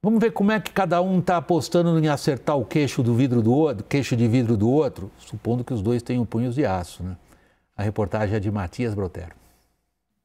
Vamos ver como é que cada um está apostando em acertar o queixo de vidro do outro, supondo que os dois tenham punhos de aço, né? A reportagem é de Matias Brotero.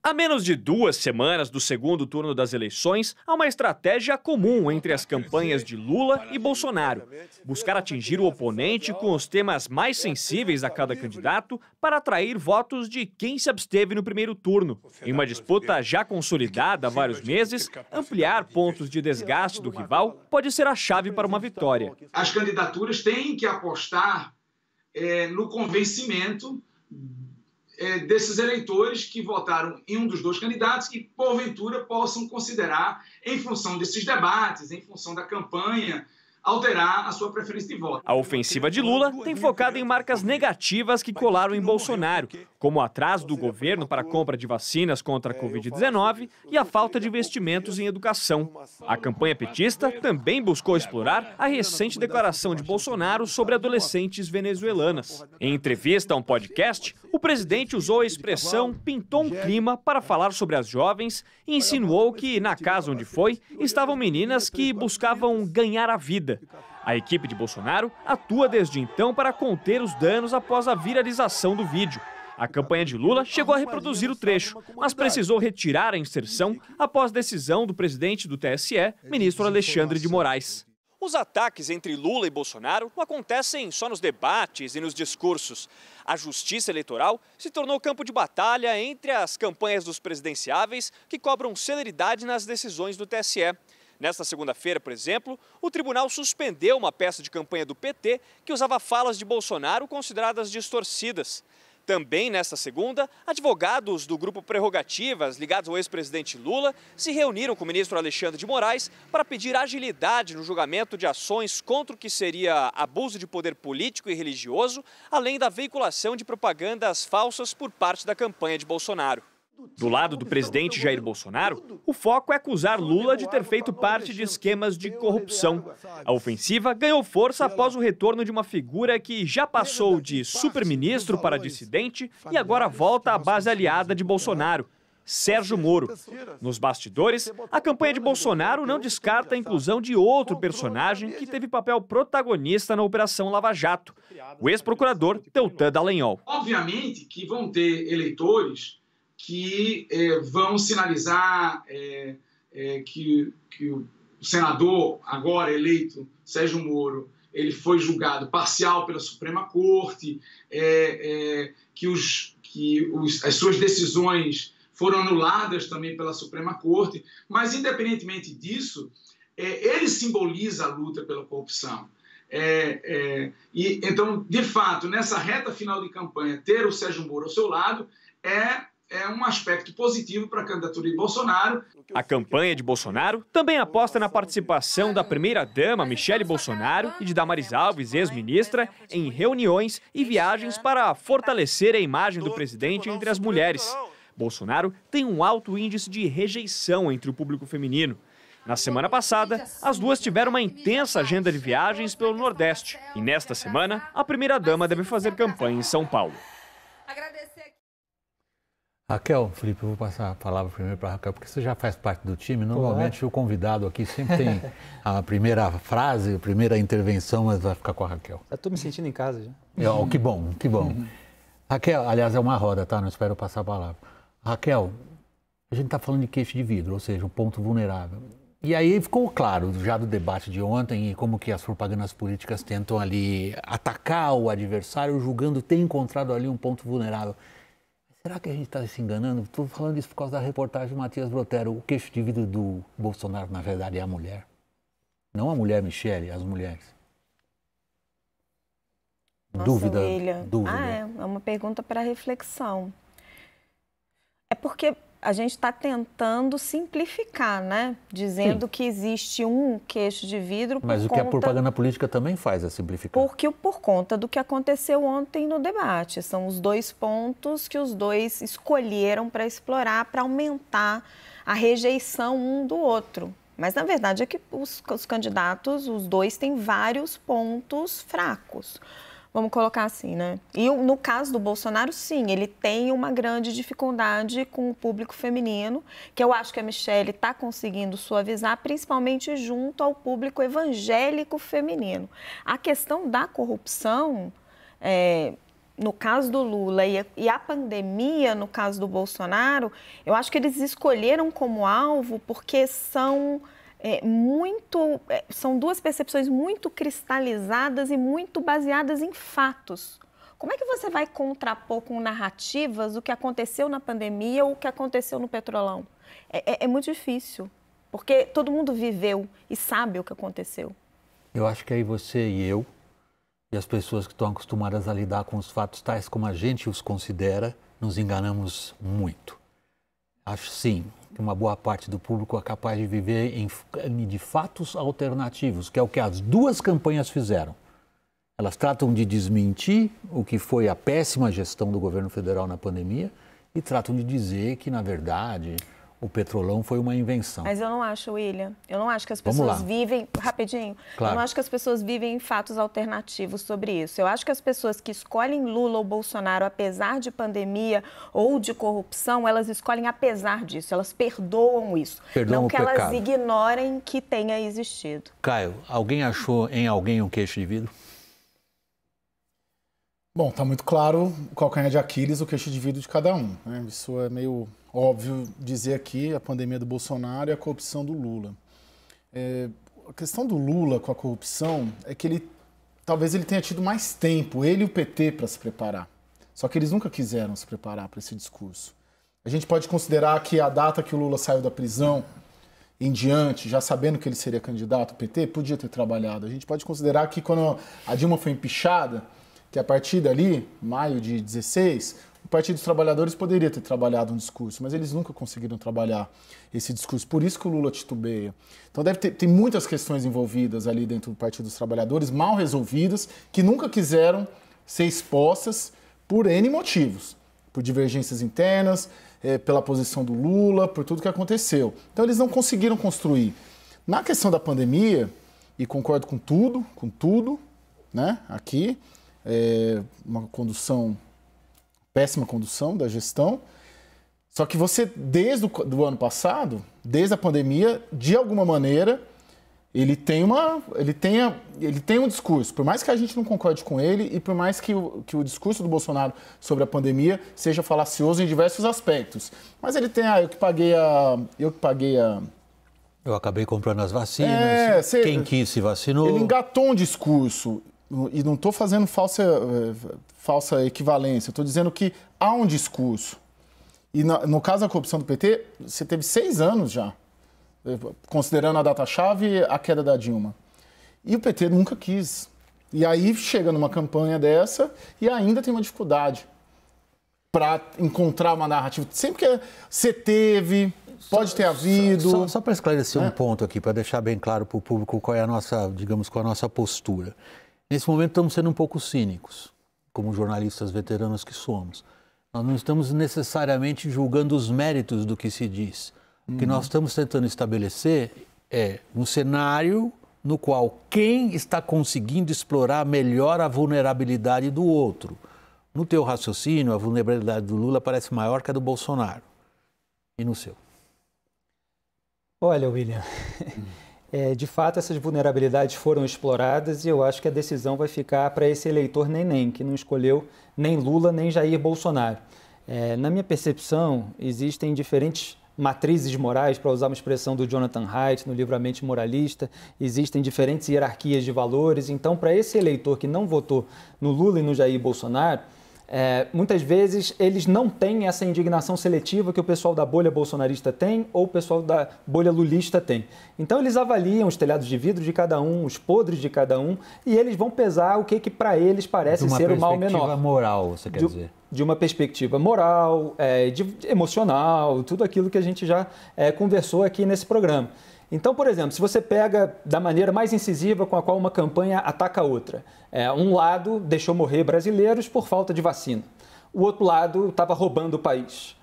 A menos de 2 semanas do segundo turno das eleições, há uma estratégia comum entre as campanhas de Lula e Bolsonaro: buscar atingir o oponente com os temas mais sensíveis a cada candidato para atrair votos de quem se absteve no primeiro turno. Em uma disputa já consolidada há vários meses, ampliar pontos de desgaste do rival pode ser a chave para uma vitória. As candidaturas têm que apostar no convencimento desses eleitores que votaram em um dos dois candidatos e, porventura, possam considerar, em função desses debates, em função da campanha, alterar a sua preferência de voto. A ofensiva de Lula tem focado em marcas negativas que colaram em Bolsonaro, como o atraso do governo para a compra de vacinas contra a Covid-19 e a falta de investimentos em educação. A campanha petista também buscou explorar a recente declaração de Bolsonaro sobre adolescentes venezuelanas. Em entrevista a um podcast, o presidente usou a expressão "pintou um clima" para falar sobre as jovens e insinuou que, na casa onde foi, estavam meninas que buscavam ganhar a vida. A equipe de Bolsonaro atua desde então para conter os danos após a viralização do vídeo. A campanha de Lula chegou a reproduzir o trecho, mas precisou retirar a inserção após decisão do presidente do TSE, ministro Alexandre de Moraes. Os ataques entre Lula e Bolsonaro não acontecem só nos debates e nos discursos. A justiça eleitoral se tornou campo de batalha entre as campanhas dos presidenciáveis que cobram celeridade nas decisões do TSE. Nesta segunda-feira, por exemplo, o tribunal suspendeu uma peça de campanha do PT que usava falas de Bolsonaro consideradas distorcidas. Também nesta segunda, advogados do grupo Prerrogativas, ligados ao ex-presidente Lula, se reuniram com o ministro Alexandre de Moraes para pedir agilidade no julgamento de ações contra o que seria abuso de poder político e religioso, além da veiculação de propagandas falsas por parte da campanha de Bolsonaro. Do lado do presidente Jair Bolsonaro, o foco é acusar Lula de ter feito parte de esquemas de corrupção. A ofensiva ganhou força após o retorno de uma figura que já passou de superministro para dissidente e agora volta à base aliada de Bolsonaro, Sérgio Moro. Nos bastidores, a campanha de Bolsonaro não descarta a inclusão de outro personagem que teve papel protagonista na Operação Lava Jato, o ex-procurador Deltan Dallagnol. Obviamente que vão ter eleitores que vão sinalizar que o senador agora eleito, Sérgio Moro, ele foi julgado parcial pela Suprema Corte, que as suas decisões foram anuladas também pela Suprema Corte, mas independentemente disso, ele simboliza a luta pela corrupção. E então, de fato, nessa reta final de campanha, ter o Sérgio Moro ao seu lado é um aspecto positivo para a candidatura de Bolsonaro. A campanha de Bolsonaro também aposta na participação da primeira-dama Michele Bolsonaro e de Damares Alves, ex-ministra, em reuniões e viagens para fortalecer a imagem do presidente entre as mulheres. Bolsonaro tem um alto índice de rejeição entre o público feminino. Na semana passada, as duas tiveram uma intensa agenda de viagens pelo Nordeste. E nesta semana, a primeira-dama deve fazer campanha em São Paulo. Raquel, Felipe, eu vou passar a palavra primeiro para a Raquel, porque você já faz parte do time. Normalmente o convidado aqui sempre tem a primeira frase, a primeira intervenção, mas vai ficar com a Raquel. Eu estou me sentindo em casa já. Que bom, que bom. Raquel, aliás, é uma roda, tá? Não espero passar a palavra. Raquel, a gente está falando de queixo de vidro, ou seja, um ponto vulnerável. E aí ficou claro, já do debate de ontem, e como que as propagandas políticas tentam ali atacar o adversário, julgando ter encontrado ali um ponto vulnerável. Será que a gente está se enganando? Estou falando isso por causa da reportagem do Matias Brotero. O queixo de vidro do Bolsonaro, na verdade, é a mulher. Não a mulher Michele, as mulheres. Nossa, Dúvida. É uma pergunta para reflexão. É porque a gente está tentando simplificar, né? Dizendo que existe um queixo de vidro. Mas o que a propaganda política também faz é simplificar. Por conta do que aconteceu ontem no debate. São os dois pontos que os dois escolheram para explorar, para aumentar a rejeição um do outro. Mas, na verdade, é que os candidatos, os dois, têm vários pontos fracos. Vamos colocar assim, né? E no caso do Bolsonaro, sim, ele tem uma grande dificuldade com o público feminino, que eu acho que a Michelle está conseguindo suavizar, principalmente junto ao público evangélico feminino. A questão da corrupção, no caso do Lula e a pandemia, no caso do Bolsonaro, eu acho que eles escolheram como alvo porque são duas percepções muito cristalizadas e muito baseadas em fatos. Como é que você vai contrapor com narrativas o que aconteceu na pandemia ou o que aconteceu no Petrolão? É muito difícil, porque todo mundo viveu e sabe o que aconteceu. Eu acho que aí você e eu, e as pessoas que estão acostumadas a lidar com os fatos tais como a gente os considera, nos enganamos muito. Acho sim que uma boa parte do público é capaz de viver de fatos alternativos, que é o que as duas campanhas fizeram. Elas tratam de desmentir o que foi a péssima gestão do governo federal na pandemia e tratam de dizer que, na verdade, o Petrolão foi uma invenção. Mas eu não acho, William. Eu não acho que as pessoas vivem... Rapidinho. Claro. Eu não acho que as pessoas vivem em fatos alternativos sobre isso. Eu acho que as pessoas que escolhem Lula ou Bolsonaro, apesar de pandemia ou de corrupção, elas escolhem apesar disso. Elas perdoam isso. Perdoam não que o pecado. elas ignorem que tenha existido. Caio, alguém achou em alguém um queixo de vidro? Bom, tá muito claro o calcanhar de Aquiles, o queixo de vidro de cada um, né? Isso é meio óbvio dizer aqui, a pandemia do Bolsonaro e a corrupção do Lula. A questão do Lula com a corrupção é que talvez ele tenha tido mais tempo, ele e o PT, para se preparar. Só que eles nunca quiseram se preparar para esse discurso. A gente pode considerar que a data que o Lula saiu da prisão em diante, já sabendo que ele seria candidato, o PT podia ter trabalhado. A gente pode considerar que quando a Dilma foi empichada, que a partir dali, maio de 16, o Partido dos Trabalhadores poderia ter trabalhado um discurso, mas eles nunca conseguiram trabalhar esse discurso. Por isso que o Lula titubeia. Então tem muitas questões envolvidas ali dentro do Partido dos Trabalhadores, mal resolvidas, que nunca quiseram ser expostas por N motivos. Por divergências internas, pela posição do Lula, por tudo que aconteceu. Então eles não conseguiram construir. Na questão da pandemia, e concordo com tudo, né, aqui, uma condução, péssima condução da gestão, só que você, desde o ano passado, desde a pandemia, de alguma maneira, ele tem um discurso, por mais que a gente não concorde com ele e por mais que o discurso do Bolsonaro sobre a pandemia seja falacioso em diversos aspectos, mas ele tem, eu que paguei a... Eu acabei comprando as vacinas, quem quis se vacinou. Ele engatou um discurso. E não estou fazendo falsa equivalência, estou dizendo que há um discurso. E no caso da corrupção do PT, você teve 6 anos já, considerando a data-chave, a queda da Dilma. E o PT nunca quis. E aí chega numa campanha dessa e ainda tem uma dificuldade para encontrar uma narrativa. Sempre que você teve, pode ter havido... Só para esclarecer um ponto aqui, para deixar bem claro para o público qual é a nossa, digamos, qual é a nossa postura. Nesse momento estamos sendo um pouco cínicos, como jornalistas veteranos que somos. Nós não estamos necessariamente julgando os méritos do que se diz. O que nós estamos tentando estabelecer é um cenário no qual quem está conseguindo explorar melhor a vulnerabilidade do outro. No teu raciocínio, a vulnerabilidade do Lula parece maior que a do Bolsonaro. E no seu? Olha, William... de fato, essas vulnerabilidades foram exploradas e eu acho que a decisão vai ficar para esse eleitor neném, que não escolheu nem Lula nem Jair Bolsonaro. Na minha percepção, existem diferentes matrizes morais, para usar uma expressão do Jonathan Haidt no livro A Mente Moralista, existem diferentes hierarquias de valores. Então, para esse eleitor que não votou no Lula e no Jair Bolsonaro, muitas vezes eles não têm essa indignação seletiva que o pessoal da bolha bolsonarista tem ou o pessoal da bolha lulista tem. Então eles avaliam os telhados de vidro de cada um, os podres de cada um, e eles vão pesar o que para eles parece ser o mal menor. De uma perspectiva moral, você quer dizer? De uma perspectiva moral, emocional, tudo aquilo que a gente já conversou aqui nesse programa. Então, por exemplo, se você pega da maneira mais incisiva com a qual uma campanha ataca a outra, um lado deixou morrer brasileiros por falta de vacina, o outro lado estava roubando o país.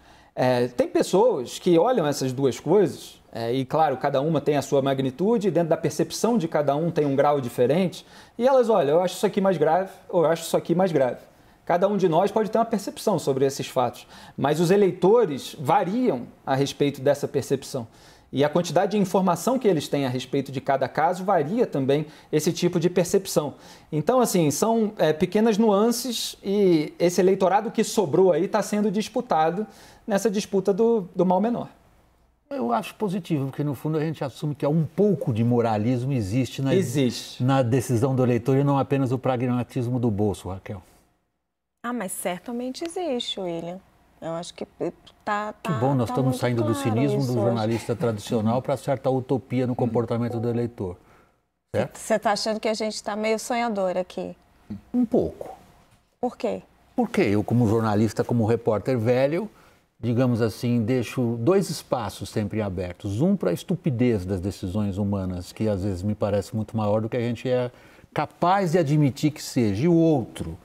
Tem pessoas que olham essas duas coisas E, claro, cada uma tem a sua magnitude, dentro da percepção de cada um tem um grau diferente, e elas, olha, eu acho isso aqui mais grave, ou eu acho isso aqui mais grave. Cada um de nós pode ter uma percepção sobre esses fatos, mas os eleitores variam a respeito dessa percepção. E a quantidade de informação que eles têm a respeito de cada caso varia também esse tipo de percepção. Então, assim, são pequenas nuances e esse eleitorado que sobrou aí está sendo disputado nessa disputa do mal menor. Eu acho positivo, porque no fundo a gente assume que um pouco de moralismo existe na decisão do eleitor e não apenas o pragmatismo do bolso, Raquel. Mas certamente existe, William. Eu acho que tá. Que bom, nós estamos saindo do cinismo do jornalista hoje. Tradicional para certa utopia no comportamento do eleitor. Certo? Você está achando que a gente está meio sonhador aqui? Um pouco. Por quê? Porque eu, como jornalista, como repórter velho, digamos assim, deixo dois espaços sempre abertos. Um para a estupidez das decisões humanas, que às vezes me parece muito maior do que a gente é capaz de admitir que seja. E o outro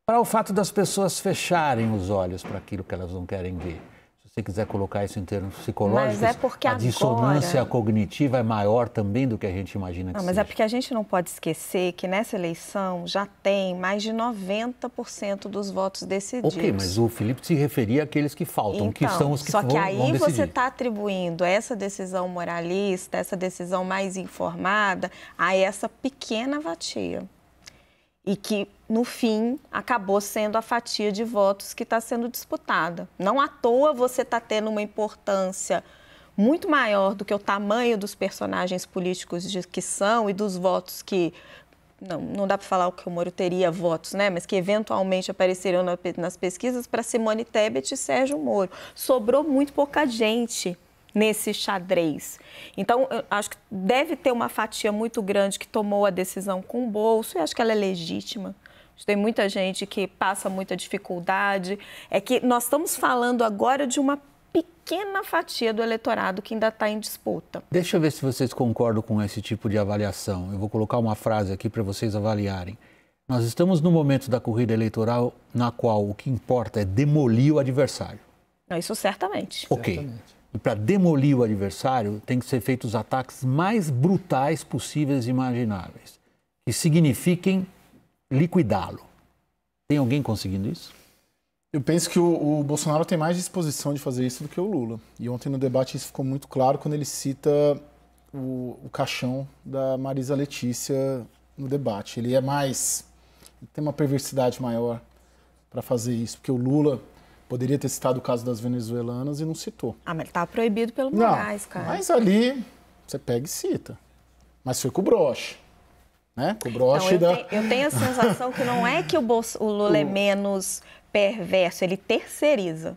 para o fato das pessoas fecharem os olhos para aquilo que elas não querem ver. Se você quiser colocar isso em termos psicológicos, mas é porque a dissonância cognitiva é maior também do que a gente imagina que seja. Mas é porque a gente não pode esquecer que nessa eleição já tem mais de 90% dos votos decididos. Ok, mas o Felipe se referia àqueles que faltam, que são os que vão decidir. Só que aí você está atribuindo essa decisão moralista, essa decisão mais informada, a essa pequena fatia. E que, no fim, acabou sendo a fatia de votos que está sendo disputada. Não à toa você está tendo uma importância muito maior do que o tamanho dos personagens políticos que são e dos votos que... Não dá para falar o que o Moro teria votos, né? Mas que eventualmente apareceram nas pesquisas para Simone Tebet e Sérgio Moro. Sobrou muito pouca gente nesse xadrez. Então, eu acho que deve ter uma fatia muito grande que tomou a decisão com o bolso, e acho que ela é legítima. Tem muita gente que passa muita dificuldade. É que nós estamos falando agora de uma pequena fatia do eleitorado que ainda está em disputa. Deixa eu ver se vocês concordam com esse tipo de avaliação. Eu vou colocar uma frase aqui para vocês avaliarem. Nós estamos no momento da corrida eleitoral na qual o que importa é demolir o adversário. Isso certamente. Ok. Certamente. E para demolir o adversário, tem que ser feitos os ataques mais brutais possíveis e imagináveis, que signifiquem liquidá-lo. Tem alguém conseguindo isso? Eu penso que o Bolsonaro tem mais disposição de fazer isso do que o Lula. E ontem no debate isso ficou muito claro quando ele cita o caixão da Marisa Letícia no debate. Ele tem uma perversidade maior para fazer isso, porque o Lula poderia ter citado o caso das venezuelanas e não citou. Mas ele estava proibido pelo Moraes, cara. Mas ali você pega e cita. Mas foi com o broche. Né? Com o broche eu tenho a sensação que não é que o Lula é menos perverso, ele terceiriza.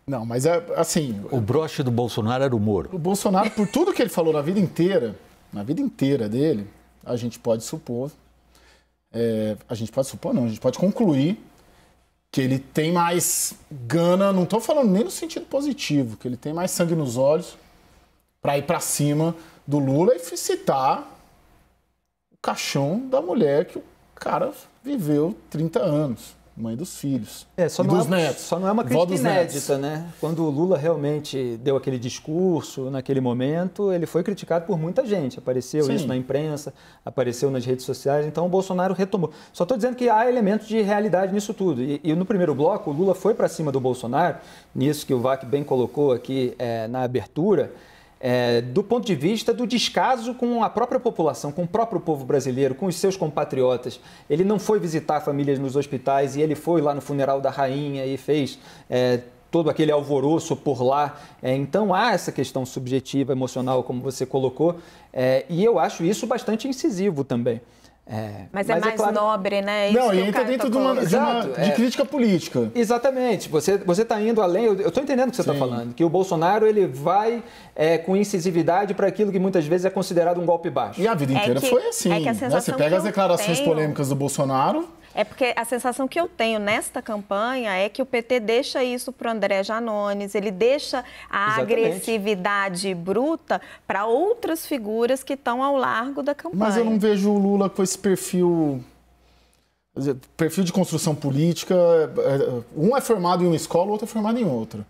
Não, mas é assim... O broche do Bolsonaro era o Moro. O Bolsonaro, por tudo que ele falou na vida inteira dele, a gente pode supor... a gente pode concluir que ele tem mais gana, não estou falando nem no sentido positivo, que ele tem mais sangue nos olhos para ir para cima do Lula e citar o caixão da mulher que o cara viveu 30 anos, mãe dos filhos e dos netos. Só não é uma crítica inédita, né? Quando o Lula realmente deu aquele discurso, naquele momento, ele foi criticado por muita gente. Apareceu Sim. isso na imprensa, apareceu nas redes sociais, então o Bolsonaro retomou. Só estou dizendo que há elementos de realidade nisso tudo. E no primeiro bloco, o Lula foi para cima do Bolsonaro, nisso que o Vac bem colocou aqui na abertura, do ponto de vista do descaso com a própria população, com o próprio povo brasileiro, com os seus compatriotas. Ele não foi visitar famílias nos hospitais e ele foi lá no funeral da rainha e fez todo aquele alvoroço por lá. Então há essa questão subjetiva, emocional, como você colocou, e eu acho isso bastante incisivo também. Mas é mais claro... nobre, né? Isso não, e entra dentro de crítica política. Exatamente. Você está indo além. Eu estou entendendo o que você está falando. Que o Bolsonaro ele vai com incisividade para aquilo que muitas vezes é considerado um golpe baixo. E a vida inteira foi assim. Que você pega as declarações polêmicas do Bolsonaro... É porque a sensação que eu tenho nesta campanha é que o PT deixa isso para o André Janones, ele deixa a agressividade bruta para outras figuras que estão ao largo da campanha. Mas eu não vejo o Lula com esse perfil de construção política. Um é formado em uma escola, o outro é formado em outra.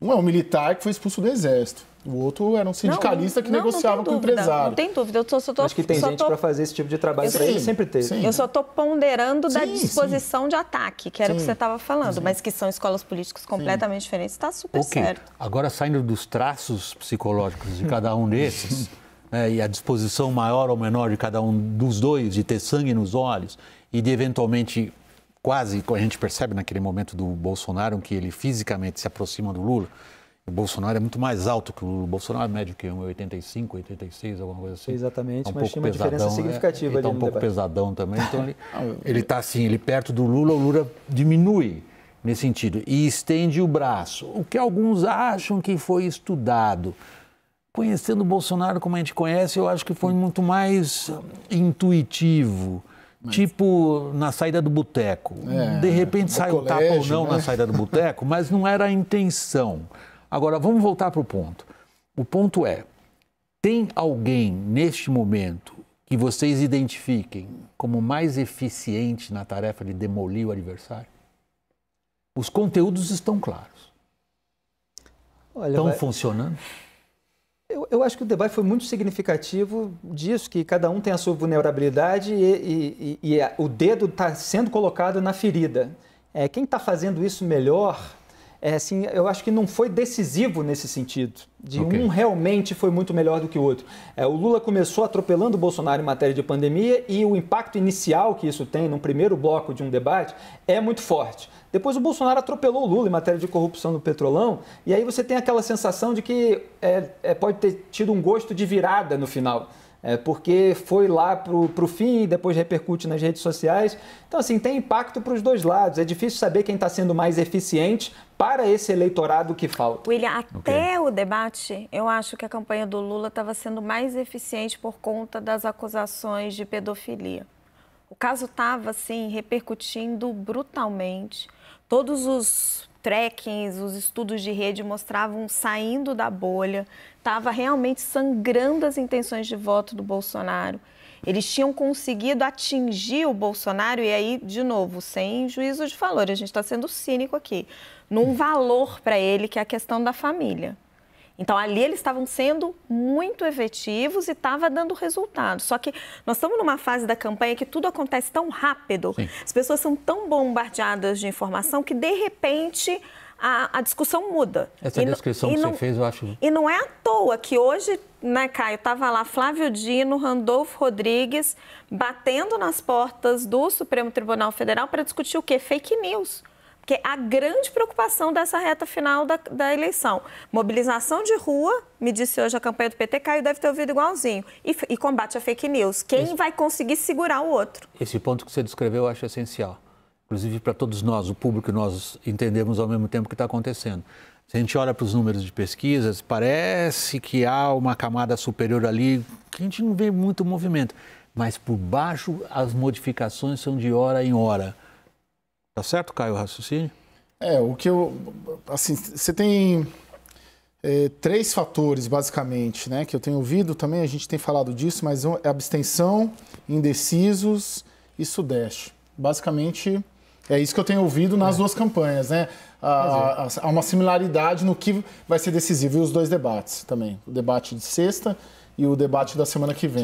Um é um militar que foi expulso do Exército. O outro era um sindicalista que negociava com o empresário. Não tem dúvida. Acho que tem gente para fazer esse tipo de trabalho para ele, sempre teve. Sim. Eu só estou ponderando da disposição de ataque, que era o que você estava falando, mas que são escolas políticas completamente diferentes, está super certo. Agora, saindo dos traços psicológicos de cada um desses, e a disposição maior ou menor de cada um dos dois, de ter sangue nos olhos e de eventualmente, quase, a gente percebe naquele momento do Bolsonaro, que ele fisicamente se aproxima do Lula. O Bolsonaro é muito mais alto que o Lula. O Bolsonaro é médio que 1,85, 86, alguma coisa assim. Exatamente, mas tinha uma diferença significativa ali no debate. Ele está um pouco pesadão também, então ele está assim, ele perto do Lula, o Lula diminui nesse sentido e estende o braço. O que alguns acham que foi estudado. Conhecendo o Bolsonaro como a gente conhece, eu acho que foi muito mais intuitivo. Tipo, na saída do boteco. De repente sai um tapa ou não na saída do boteco, mas não era a intenção. Agora, vamos voltar para o ponto. O ponto é, tem alguém neste momento que vocês identifiquem como mais eficiente na tarefa de demolir o adversário? Os conteúdos estão claros. Estão funcionando? Eu acho que o debate foi muito significativo disso, que cada um tem a sua vulnerabilidade e o dedo está sendo colocado na ferida. Quem está fazendo isso melhor, assim, eu acho que não foi decisivo nesse sentido, de um realmente foi muito melhor do que o outro. O Lula começou atropelando o Bolsonaro em matéria de pandemia e o impacto inicial que isso tem no primeiro bloco de um debate é muito forte. Depois o Bolsonaro atropelou o Lula em matéria de corrupção no Petrolão e aí você tem aquela sensação de que pode ter tido um gosto de virada no final. Porque foi lá para o fim e depois repercute nas redes sociais. Então, assim, tem impacto para os dois lados. É difícil saber quem está sendo mais eficiente para esse eleitorado que falta. William, até o debate, eu acho que a campanha do Lula estava sendo mais eficiente por conta das acusações de pedofilia. O caso estava, assim, repercutindo brutalmente. Todos os trackings, os estudos de rede mostravam saindo da bolha, estava realmente sangrando as intenções de voto do Bolsonaro. Eles tinham conseguido atingir o Bolsonaro, e aí, de novo, sem juízo de valor, a gente está sendo cínico aqui, num valor para ele que é a questão da família. Então, ali eles estavam sendo muito efetivos e estava dando resultado. Só que nós estamos numa fase da campanha que tudo acontece tão rápido, as pessoas são tão bombardeadas de informação que, de repente, a discussão muda. Essa descrição que você fez, eu acho... E não é à toa que hoje, né, Caio, estava lá Flávio Dino, Randolfo Rodrigues, batendo nas portas do Supremo Tribunal Federal para discutir o quê? Fake news. Porque a grande preocupação dessa reta final da eleição, mobilização de rua, me disse hoje a campanha do PT, Caio deve ter ouvido igualzinho, e combate a fake news. Quem vai conseguir segurar o outro? Esse ponto que você descreveu eu acho essencial. Inclusive para todos nós, o público, nós entendemos ao mesmo tempo o que está acontecendo. Se a gente olha para os números de pesquisas, parece que há uma camada superior ali, que a gente não vê muito movimento. Mas por baixo as modificações são de hora em hora. Tá certo, Caio, o raciocínio? O que eu... Assim, você tem três fatores, basicamente, né? Que eu tenho ouvido também, a gente tem falado disso, mas é abstenção, indecisos e Sudeste. Basicamente, é isso que eu tenho ouvido nas duas campanhas, né? Há uma similaridade no que vai ser decisivo. E os dois debates também. O debate de sexta e o debate da semana que vem.